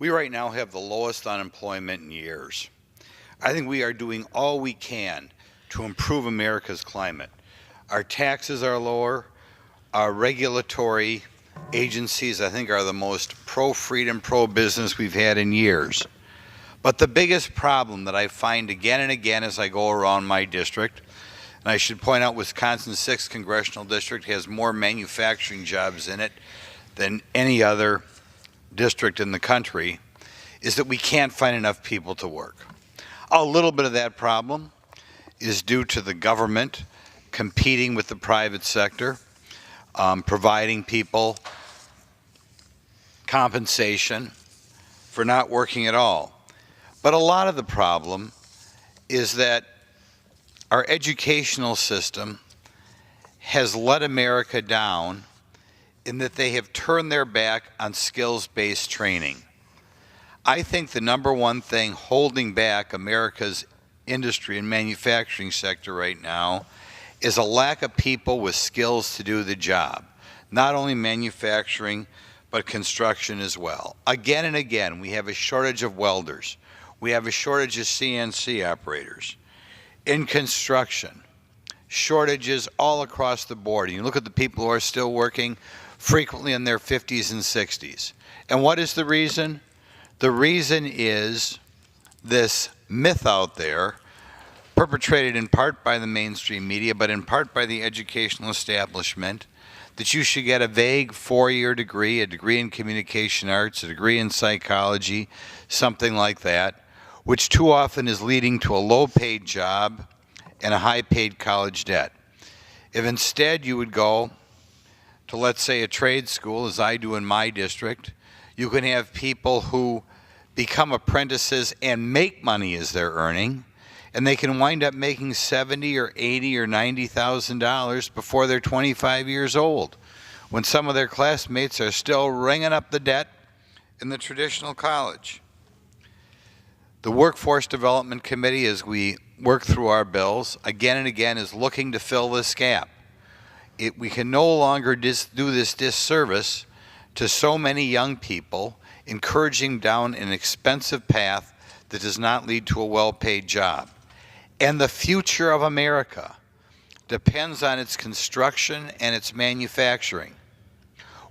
We right now have the lowest unemployment in years. I think we are doing all we can to improve America's climate. Our taxes are lower. Our regulatory agencies, I think, are the most pro-freedom, pro-business we've had in years. But the biggest problem that I find again and again as I go around my district, and I should point out Wisconsin's 6th Congressional District has more manufacturing jobs in it than any other district in the country, is that we can't find enough people to work. A little bit of that problem is due to the government competing with the private sector, providing people compensation for not working at all. But a lot of the problem is that our educational system has let America down in that they have turned their back on skills-based training. I think the number one thing holding back America's industry and manufacturing sector right now is a lack of people with skills to do the job. Not only manufacturing, but construction as well. Again and again, we have a shortage of welders. We have a shortage of CNC operators. In construction, shortages all across the board. You look at the people who are still working frequently in their 50s and 60s. And what is the reason? The reason is this myth out there, perpetrated in part by the mainstream media, but in part by the educational establishment, that you should get a vague 4-year degree, a degree in communication arts, a degree in psychology, something like that, which too often is leading to a low-paid job and a high-paid college debt. If instead you would go to, let's say, a trade school, as I do in my district, you can have people who become apprentices and make money as they're earning, and they can wind up making $70,000 or $80,000 or $90,000 before they're 25 years old, when some of their classmates are still ringing up the debt in the traditional college. The Workforce Development Committee, as we work through our bills, again and again is looking to fill this gap. We can no longer do this disservice to so many young people, encouraging down an expensive path that does not lead to a well-paid job. And the future of America depends on its construction and its manufacturing.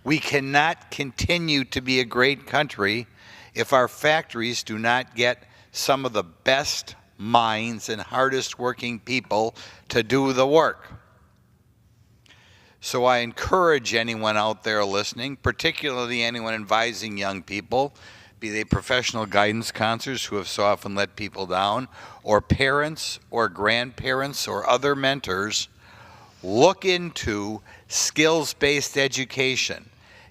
We cannot continue to be a great country if our factories do not get some of the best minds and hardest working people to do the work. So I encourage anyone out there listening, particularly anyone advising young people, be they professional guidance counselors who have so often let people down, or parents or grandparents or other mentors, look into skills-based education.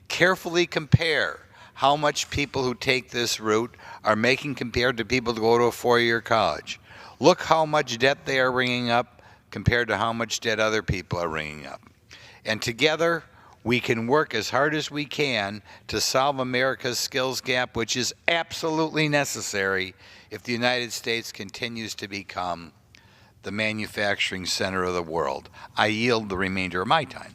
Carefully compare how much people who take this route are making compared to people who go to a 4-year college. Look how much debt they are ringing up compared to how much debt other people are ringing up. And together, we can work as hard as we can to solve America's skills gap, which is absolutely necessary if the United States continues to become the manufacturing center of the world. I yield the remainder of my time.